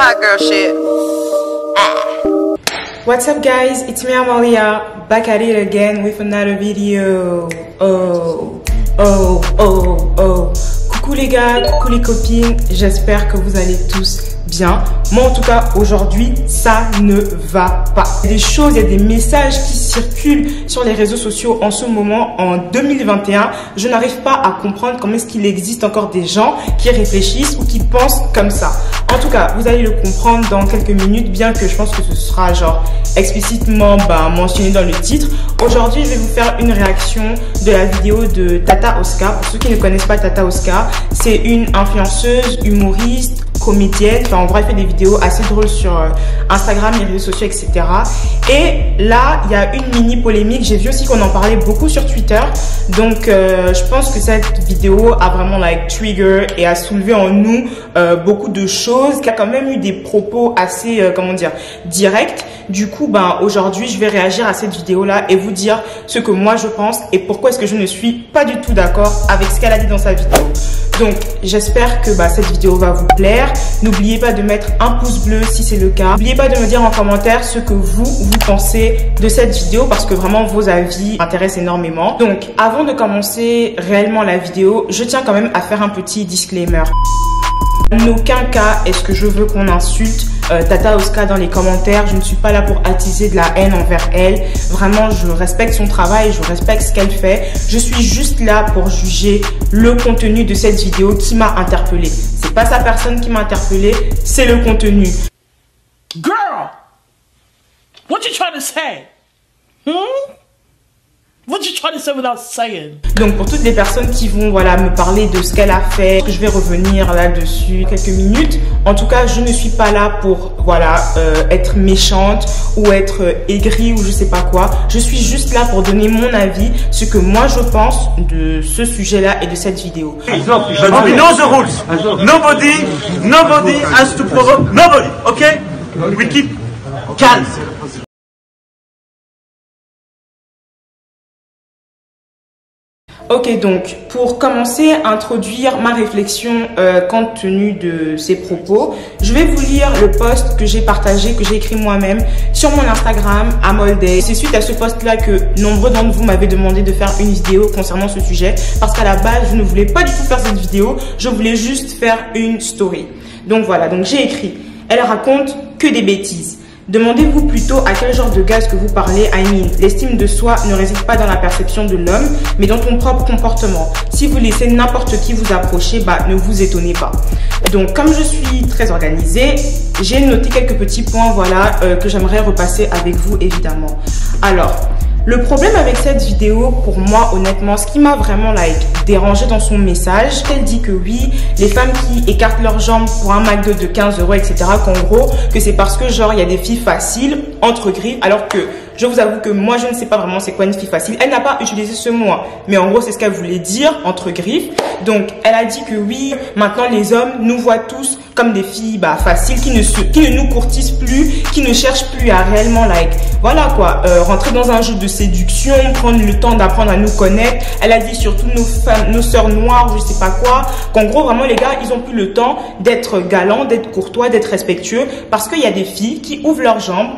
hot girl shit. What's up guys, it's me Amalia, back at it again with another video. Coucou les gars, coucou les copines, j'espère que vous allez tous bien. Moi en tout cas aujourd'hui ça ne va pas. Il y a des choses, il y a des messages qui circulent sur les réseaux sociaux en ce moment, en 2021. Je n'arrive pas à comprendre comment est-ce qu'il existe encore des gens qui réfléchissent ou qui pensent comme ça. En tout cas, vous allez le comprendre dans quelques minutes, bien que je pense que ce sera genre explicitement mentionné dans le titre. Aujourd'hui, je vais vous faire une réaction de la vidéo de Tata Oscar. Pour ceux qui ne connaissent pas Tata Oscar, c'est une influenceuse, humoriste, comédienne. Enfin, en vrai, elle fait des vidéos assez drôles sur Instagram, les réseaux sociaux, etc. Et là, il y a une mini polémique. J'ai vu aussi qu'on en parlait beaucoup sur Twitter. Donc, je pense que cette vidéo a vraiment trigger et a soulevé en nous beaucoup de choses, qui a quand même eu des propos assez, directs. Du coup, aujourd'hui, je vais réagir à cette vidéo-là et vous dire ce que moi je pense et pourquoi est-ce que je ne suis pas du tout d'accord avec ce qu'elle a dit dans sa vidéo. Donc, j'espère que cette vidéo va vous plaire. N'oubliez pas de mettre un pouce bleu si c'est le cas. N'oubliez pas de me dire en commentaire ce que vous pensez de cette vidéo parce que vraiment vos avis m'intéressent énormément. Donc, avant de commencer réellement la vidéo, je tiens quand même à faire un petit disclaimer. En aucun cas est-ce que je veux qu'on insulte Tata Oscar dans les commentaires. Je ne suis pas là pour attiser de la haine envers elle. Vraiment, je respecte son travail, je respecte ce qu'elle fait. Je suis juste là pour juger le contenu de cette vidéo qui m'a interpellée. C'est pas sa personne qui m'a interpellée, c'est le contenu. Girl, what you trying to say? What you trying to say without saying? Donc pour toutes les personnes qui vont me parler de ce qu'elle a fait, je vais revenir là-dessus quelques minutes. En tout cas, je ne suis pas là pour être méchante ou être aigrie ou je sais pas quoi. Je suis juste là pour donner mon avis, ce que moi je pense de ce sujet-là et de cette vidéo. We know the rules. Nobody has to provoke nobody. Okay? We keep calm. Ok, donc pour commencer à introduire ma réflexion compte tenu de ces propos, je vais vous lire le post que j'ai partagé, que j'ai écrit moi-même sur mon Instagram Amolday. C'est suite à ce post-là que nombreux d'entre vous m'avaient demandé de faire une vidéo concernant ce sujet parce qu'à la base, je ne voulais pas du tout faire cette vidéo, je voulais juste faire une story. Donc voilà, donc j'ai écrit « Elle raconte que des bêtises ». Demandez-vous plutôt à quel genre de gaz que vous parlez. L'estime de soi ne réside pas dans la perception de l'homme, mais dans ton propre comportement. Si vous laissez n'importe qui vous approcher, ne vous étonnez pas. Donc, comme je suis très organisée, j'ai noté quelques petits points, que j'aimerais repasser avec vous, évidemment. Alors, le problème avec cette vidéo, pour moi, honnêtement, ce qui m'a vraiment dérangé dans son message, elle dit que oui, les femmes qui écartent leurs jambes pour un McDo de 15 €, etc., qu'en gros, que c'est parce que il y a des filles faciles, entre griffes, alors que je vous avoue que moi, je ne sais pas vraiment c'est quoi une fille facile. Elle n'a pas utilisé ce mot, mais en gros, c'est ce qu'elle voulait dire, entre griffes. Donc, elle a dit que oui, maintenant, les hommes nous voient tous comme des filles faciles, qui ne nous courtisent plus, qui ne cherchent plus à réellement, rentrer dans un jeu de séduction, prendre le temps d'apprendre à nous connaître. Elle a dit surtout nos sœurs noires, je sais pas quoi, qu'en gros, vraiment, les gars, ils ont plus le temps d'être galants, d'être courtois, d'être respectueux, parce qu'il y a des filles qui ouvrent leurs jambes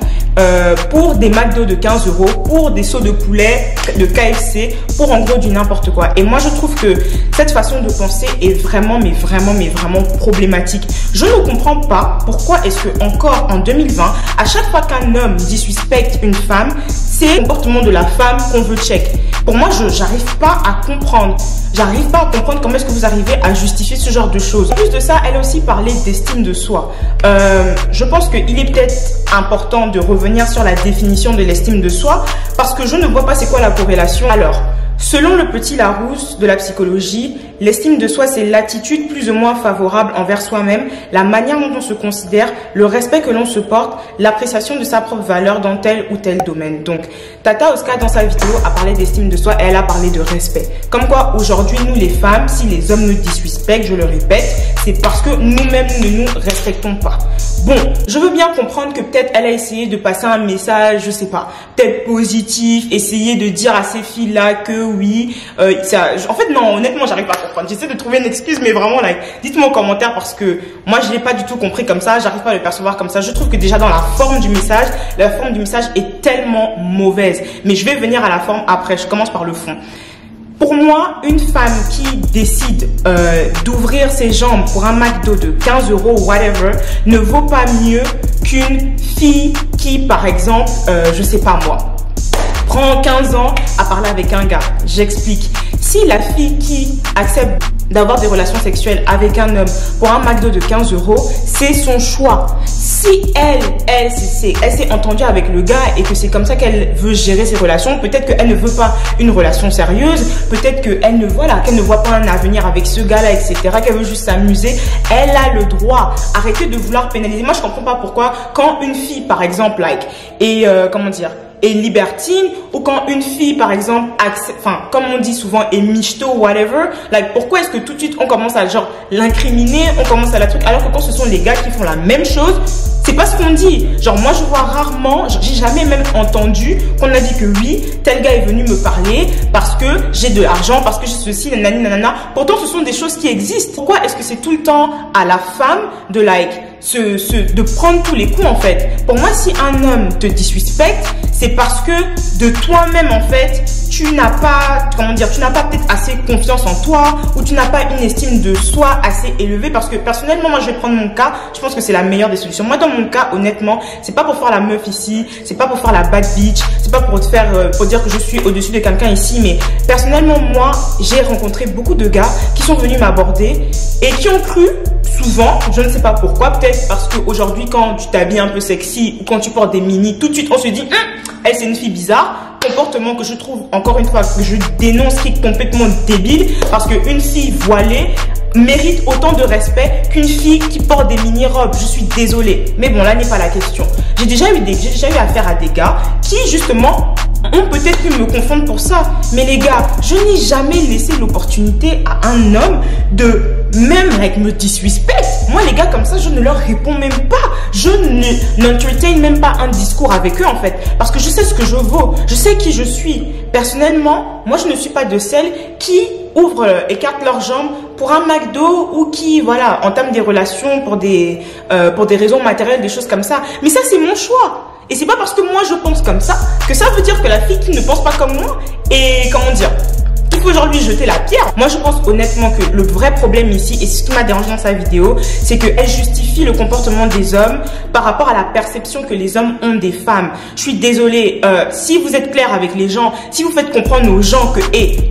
pour des McDo de 15 €, pour des sauts de poulet, de KFC, pour en gros du n'importe quoi. Et moi, je trouve que cette façon de penser est vraiment, mais vraiment problématique. Je ne comprends pas pourquoi est-ce que encore en 2020, à chaque fois qu'un homme disrespecte une femme, c'est le comportement de la femme qu'on veut check. Pour moi, j'arrive pas à comprendre. J'arrive pas à comprendre comment est-ce que vous arrivez à justifier ce genre de choses. En plus de ça, elle a aussi parlé d'estime de soi. Je pense qu'il est peut-être important de revenir sur la définition de l'estime de soi parce que je ne vois pas c'est quoi la corrélation. Alors, selon le petit Larousse de la psychologie, l'estime de soi, c'est l'attitude plus ou moins favorable envers soi-même, la manière dont on se considère, le respect que l'on se porte, l'appréciation de sa propre valeur dans tel ou tel domaine. Donc, Tata Oscar, dans sa vidéo, a parlé d'estime de soi et elle a parlé de respect. Comme quoi, aujourd'hui, nous les femmes, si les hommes nous disrespectent, je le répète, c'est parce que nous-mêmes ne nous respectons pas. Bon, je veux bien comprendre que peut-être elle a essayé de passer un message, je sais pas, peut-être positif, essayer de dire à ces filles-là que oui, en fait non, honnêtement, j'arrive pas à comprendre. Enfin, j'essaie de trouver une excuse, mais vraiment, like, dites-moi en commentaire parce que moi, je l'ai pas du tout compris comme ça. J'arrive pas à le percevoir comme ça. Je trouve que déjà dans la forme du message est tellement mauvaise. Mais je vais venir à la forme après. Je commence par le fond. Pour moi, une femme qui décide d'ouvrir ses jambes pour un McDo de 15 € ou whatever ne vaut pas mieux qu'une fille qui, par exemple, je sais pas moi, prend 15 ans à parler avec un gars. J'explique. Si la fille qui accepte d'avoir des relations sexuelles avec un homme pour un McDo de 15 €, c'est son choix. Si elle s'est entendue avec le gars et que c'est comme ça qu'elle veut gérer ses relations, peut-être qu'elle ne veut pas une relation sérieuse, peut-être qu'elle ne voit pas un avenir avec ce gars-là, etc., qu'elle veut juste s'amuser, elle a le droit. Arrêtez de vouloir pénaliser. Moi, je comprends pas pourquoi quand une fille, par exemple, est libertine, ou quand une fille, par exemple, comme on dit souvent, est michto ou whatever, like, pourquoi est-ce que tout de suite on commence à genre l'incriminer, on commence à la truc, alors que quand ce sont les gars qui font la même chose, c'est pas ce qu'on dit. Genre, moi, je vois rarement, j'ai jamais même entendu qu'on a dit que oui, tel gars est venu me parler parce que j'ai de l'argent, parce que j'ai ceci, nanani, nanana. Pourtant, ce sont des choses qui existent. Pourquoi est-ce que c'est tout le temps à la femme de de prendre tous les coups, en fait? Pour moi, si un homme te disrespecte, c'est parce que de toi-même, en fait, tu n'as pas peut-être assez confiance en toi, ou tu n'as pas une estime de soi assez élevée. Parce que personnellement, moi, je vais prendre mon cas, je pense que c'est la meilleure des solutions. Moi, dans mon cas, honnêtement, c'est pas pour faire la meuf ici, c'est pas pour faire la bad bitch, c'est pas pour pour dire que je suis au-dessus de quelqu'un ici, mais personnellement, moi, j'ai rencontré beaucoup de gars qui sont venus m'aborder et qui ont cru, souvent, je ne sais pas pourquoi, peut-être parce qu'aujourd'hui, quand tu t'habilles un peu sexy ou quand tu portes des mini, tout de suite, on se dit, elle, c'est une fille bizarre. Comportement que je trouve, encore une fois, que je dénonce, qui est complètement débile, parce qu'une fille voilée mérite autant de respect qu'une fille qui porte des mini-robes. Je suis désolée. Mais bon, là n'est pas la question. J'ai déjà eu affaire à des gars qui, justement, ont peut-être pu me confondre pour ça. Mais les gars, je n'ai jamais laissé l'opportunité à un homme de même me disrespect. Moi, les gars comme ça, je ne leur réponds même pas. Je n'entertain même pas un discours avec eux, en fait. Parce que je sais ce que je vaux. Je sais qui je suis. Personnellement, moi, je ne suis pas de celles qui écartent leurs jambes pour un McDo ou qui, voilà, entament des relations pour des raisons matérielles, des choses comme ça. Mais ça, c'est mon choix. Et c'est pas parce que moi, je pense comme ça que ça veut dire que la fille qui ne pense pas comme moi est, comment dire, il faut aujourd'hui jeter la pierre. Moi, je pense honnêtement que le vrai problème ici, et ce qui m'a dérangé dans sa vidéo, c'est qu'elle justifie le comportement des hommes par rapport à la perception que les hommes ont des femmes. Je suis désolée, si vous êtes clair avec les gens, si vous faites comprendre aux gens que,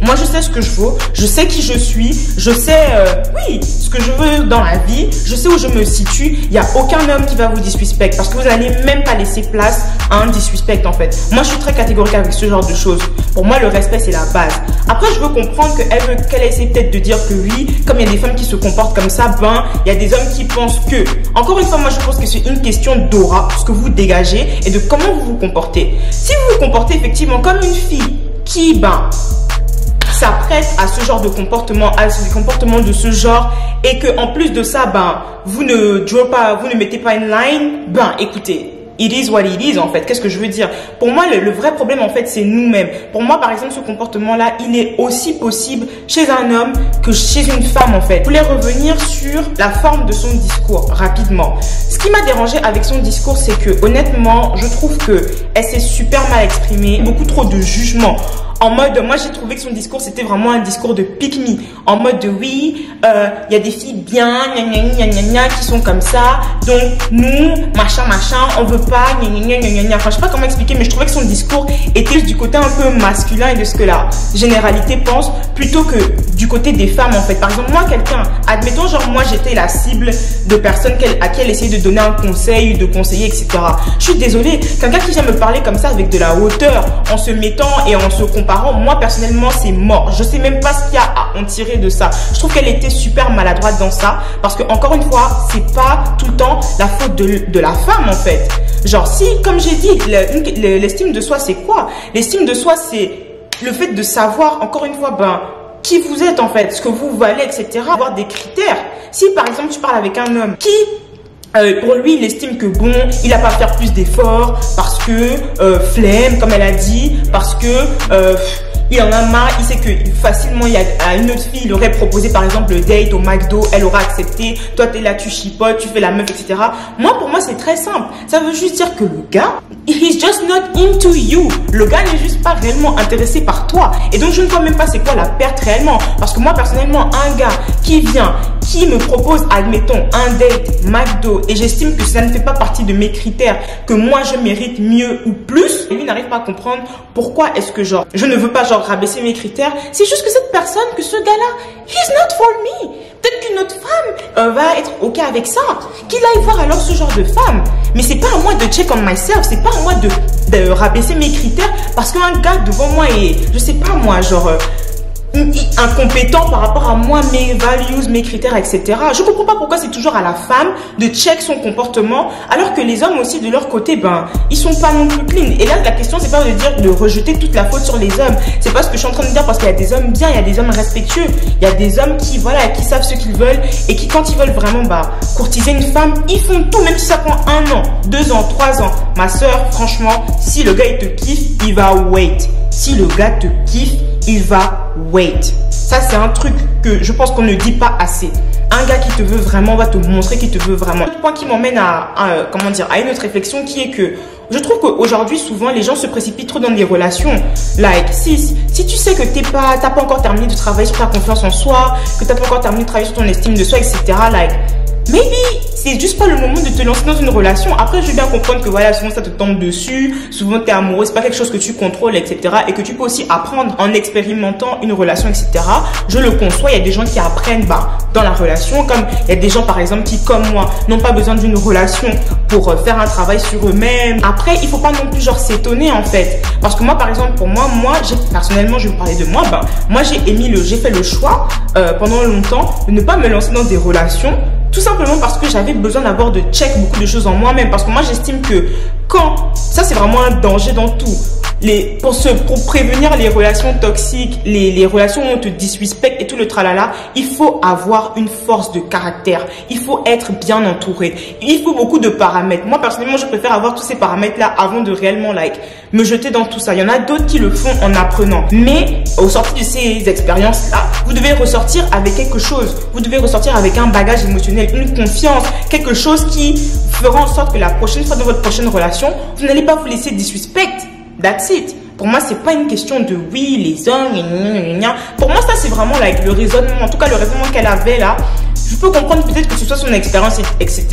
moi, je sais ce que je vaux, je sais qui je suis, je sais, oui, ce que je veux dans la vie, je sais où je me situe, il n'y a aucun homme qui va vous disrespect parce que vous n'allez même pas laisser place à un disrespect, en fait. Moi, je suis très catégorique avec ce genre de choses. Pour moi, le respect, c'est la base. Après, je veux comprendre qu'elle essaie peut-être de dire que oui, comme il y a des femmes qui se comportent comme ça, il y a des hommes qui pensent que. Encore une fois, moi, je pense que c'est une question d'aura, ce que vous dégagez et de comment vous vous comportez. Si vous vous comportez effectivement comme une fille qui, s'apprête à ce genre de comportement, à des comportements de ce genre, et que en plus de ça, vous ne mettez pas une line, écoutez. It is what it is, en fait. Qu'est-ce que je veux dire? Pour moi, le vrai problème, en fait, c'est nous-mêmes. Pour moi, par exemple, ce comportement-là, il est aussi possible chez un homme que chez une femme, en fait. Je voulais revenir sur la forme de son discours, rapidement. Ce qui m'a dérangé avec son discours, c'est que, honnêtement, je trouve que elle s'est super mal exprimée. Beaucoup trop de jugement. En mode, moi j'ai trouvé que son discours c'était vraiment un discours de pick me. En mode de oui, il y a des filles bien, qui sont comme ça. Donc nous, machin, on veut pas, Enfin, je sais pas comment expliquer, mais je trouvais que son discours était du côté un peu masculin et de ce que la généralité pense, plutôt que du côté des femmes, en fait. Par exemple, moi, admettons, genre moi j'étais la cible de personnes à qui elle essayait de donner un conseil, de conseiller, etc. Je suis désolée, quelqu'un qui vient me parler comme ça avec de la hauteur, en se mettant et en se comparant, moi personnellement c'est mort. Je sais même pas ce qu'il y a à en tirer de ça. Je trouve qu'elle était super maladroite dans ça, parce que encore une fois, c'est pas tout le temps la faute de la femme, en fait. Genre si, comme j'ai dit, l'estime de soi c'est quoi? L'estime de soi c'est le fait de savoir, encore une fois, qui vous êtes, en fait, ce que vous valez, etc. Avoir des critères. Si par exemple tu parles avec un homme qui pour lui, il estime que il n'a pas à faire plus d'efforts parce que flemme, comme elle a dit, parce que il en a marre, il sait que facilement il y a une autre fille, il aurait proposé par exemple le date au McDo, elle aura accepté, toi t'es là, tu chipotes, tu fais la meuf, etc. Moi, pour moi, c'est très simple. Ça veut juste dire que le gars, he's just not into you. Le gars n'est juste pas réellement intéressé par toi. Et donc, je ne vois même pas c'est quoi la perte réellement. Parce que moi, personnellement, un gars qui vient, qui me propose, admettons, un date McDo, et j'estime que ça ne fait pas partie de mes critères, que moi, je mérite mieux ou plus, et lui n'arrive pas à comprendre pourquoi est-ce que genre, je ne veux pas genre rabaisser mes critères. C'est juste que cette personne, que ce gars-là, he's not for me. Peut-être qu'une autre femme va être ok avec ça. Qu'il aille voir alors ce genre de femme. Mais c'est pas à moi de check on myself. C'est pas à moi de rabaisser mes critères parce qu'un gars devant moi est, je sais pas moi, genre incompétent par rapport à moi, mes values, mes critères, etc. Je comprends pas pourquoi c'est toujours à la femme de check son comportement alors que les hommes aussi de leur côté, ben, ils sont pas non plus clean. Et là, la question, c'est pas de dire de rejeter toute la faute sur les hommes. C'est pas ce que je suis en train de dire parce qu'il y a des hommes bien, il y a des hommes respectueux, il y a des hommes qui, voilà, qui savent ce qu'ils veulent et qui, quand ils veulent vraiment, bah, courtiser une femme, ils font tout, même si ça prend 1 an, 2 ans, 3 ans. Ma soeur, franchement, si le gars, il te kiffe, il va wait. Si le gars te kiffe, il va wait. Ça, c'est un truc que je pense qu'on ne dit pas assez. Un gars qui te veut vraiment va te montrer qu'il te veut vraiment. Le point qui m'emmène à une autre réflexion qui est que je trouve qu'aujourd'hui, souvent, les gens se précipitent trop dans des relations. Like, si tu sais que t'as pas encore terminé de travailler sur ta confiance en soi, que t'as pas encore terminé de travailler sur ton estime de soi, etc., like, maybe c'est juste pas le moment de te lancer dans une relation. Après, je veux bien comprendre que voilà, souvent ça te tombe dessus, souvent t'es amoureux, c'est pas quelque chose que tu contrôles, etc. Et que tu peux aussi apprendre en expérimentant une relation, etc. Je le conçois, il y a des gens qui apprennent dans la relation, comme il y a des gens par exemple qui, comme moi, n'ont pas besoin d'une relation pour faire un travail sur eux-mêmes. Après, il faut pas non plus genre s'étonner en fait. Parce que moi, par exemple, pour moi, personnellement, je vais vous parler de moi, moi j'ai fait le choix pendant longtemps de ne pas me lancer dans des relations. Tout simplement parce que j'avais besoin d'avoir de check beaucoup de choses en moi-même. Parce que moi, j'estime que ça c'est vraiment un danger dans tout. Pour prévenir les relations toxiques, les relations où on te disrespecte et tout le tralala, il faut avoir une force de caractère. Il faut être bien entouré. Il faut beaucoup de paramètres. Moi, personnellement, je préfère avoir tous ces paramètres-là avant de réellement, me jeter dans tout ça. Il y en a d'autres qui le font en apprenant. Mais, au sortir de ces expériences-là, vous devez ressortir avec quelque chose. Vous devez ressortir avec un bagage émotionnel, une confiance, quelque chose qui fera en sorte que la prochaine fois dans votre prochaine relation, vous n'allez pas vous laisser disrespect. That's it. Pour moi, c'est pas une question de oui, les hommes, gna. Pour moi, ça, c'est vraiment le raisonnement. En tout cas, le raisonnement qu'elle avait là. Je peux comprendre peut-être que ce soit son expérience, etc.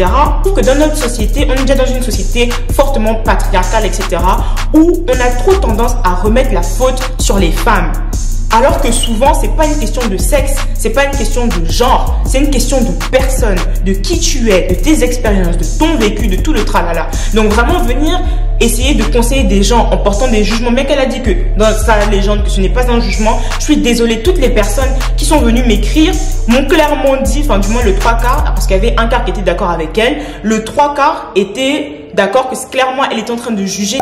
Ou que dans notre société, on est déjà dans une société fortement patriarcale, etc. Où on a trop tendance à remettre la faute sur les femmes. Alors que souvent, c'est pas une question de sexe, c'est pas une question de genre, c'est une question de personne, de qui tu es, de tes expériences, de ton vécu, de tout le tralala. Donc vraiment venir essayer de conseiller des gens en portant des jugements, bien qu'elle a dit que dans sa légende que ce n'est pas un jugement, je suis désolée, toutes les personnes qui sont venues m'écrire m'ont clairement dit, enfin du moins le 3/4, parce qu'il y avait un quart qui était d'accord avec elle, le 3/4 était d'accord que clairement elle était en train de juger.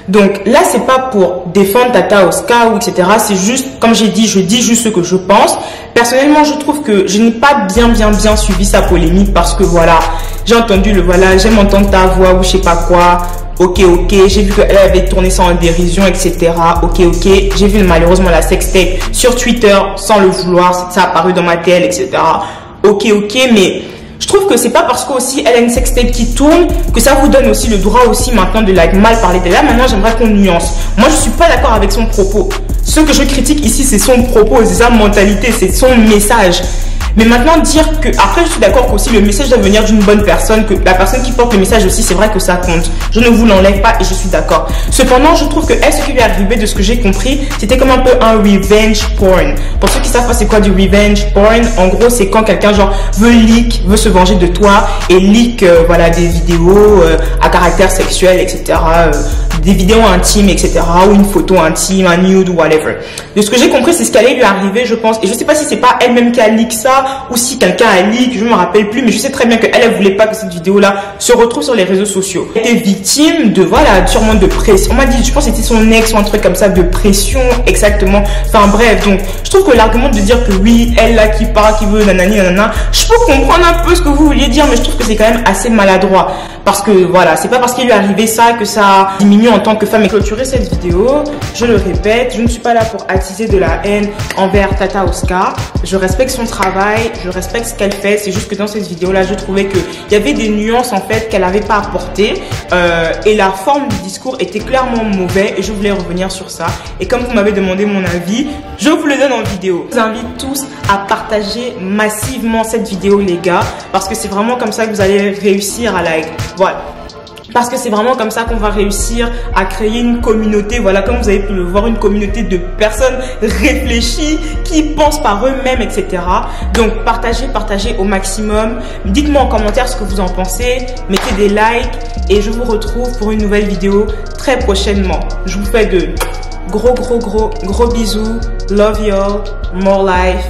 Donc là, c'est pas pour défendre Tata Oscar ou etc. C'est juste, comme j'ai dit, je dis juste ce que je pense. Personnellement, je trouve que je n'ai pas bien suivi sa polémique parce que voilà, j'ai entendu j'aime entendre ta voix ou je sais pas quoi. Ok, j'ai vu qu'elle avait tourné ça en dérision, etc. Ok, j'ai vu malheureusement la sextape sur Twitter sans le vouloir, ça a apparu dans ma télé, etc. Ok, mais je trouve que c'est pas parce qu'aussi elle a une sextape qui tourne que ça vous donne aussi le droit aussi maintenant de mal parler d'elle. Là maintenant j'aimerais qu'on nuance. Moi je suis pas d'accord avec son propos. Ce que je critique ici c'est son propos, c'est sa mentalité, c'est son message. Mais maintenant dire que, après je suis d'accord qu'aussi le message doit venir d'une bonne personne, que la personne qui porte le message aussi, c'est vrai que ça compte. Je ne vous l'enlève pas et je suis d'accord. Cependant, je trouve que ce qui lui est arrivé, de ce que j'ai compris, c'était comme un peu un revenge porn. Pour ceux qui savent pas c'est quoi du revenge porn, en gros c'est quand quelqu'un genre veut se venger de toi et leak des vidéos à caractère sexuel, etc. Des vidéos intimes, etc. ou une photo intime, un nude ou whatever. De ce que j'ai compris, c'est ce qui allait lui arriver, je pense. Et je sais pas si c'est pas elle-même qui a leak ça ou si quelqu'un a leak, je me rappelle plus, mais je sais très bien qu'elle voulait pas que cette vidéo-là se retrouve sur les réseaux sociaux. Elle était victime de, sûrement de pression. On m'a dit, je pense que c'était son ex ou un truc comme ça, de pression, exactement. Enfin bref, donc je trouve que l'argument de dire que oui, elle là qui part, qui veut nanani nanana, je peux comprendre un peu ce que vous vouliez dire, mais je trouve que c'est quand même assez maladroit. Parce que voilà, c'est pas parce qu'il lui est arrivé ça que ça diminue mieux en tant que femme. Et clôturer cette vidéo, je le répète, je ne suis pas là pour attiser de la haine envers Tata Oscar. Je respecte son travail, je respecte ce qu'elle fait. C'est juste que dans cette vidéo-là, je trouvais qu'il y avait des nuances en fait qu'elle n'avait pas apportées. Et la forme du discours était clairement mauvais et je voulais revenir sur ça. Et comme vous m'avez demandé mon avis, je vous le donne en vidéo. Je vous invite tous à partager massivement cette vidéo les gars, parce que c'est vraiment comme ça que vous allez réussir à voilà. Parce que c'est vraiment comme ça qu'on va réussir à créer une communauté, voilà, comme vous avez pu le voir, une communauté de personnes réfléchies, qui pensent par eux-mêmes, etc. Donc, partagez au maximum. Dites-moi en commentaire ce que vous en pensez. Mettez des likes et je vous retrouve pour une nouvelle vidéo très prochainement. Je vous fais de gros bisous. Love y'all. More life.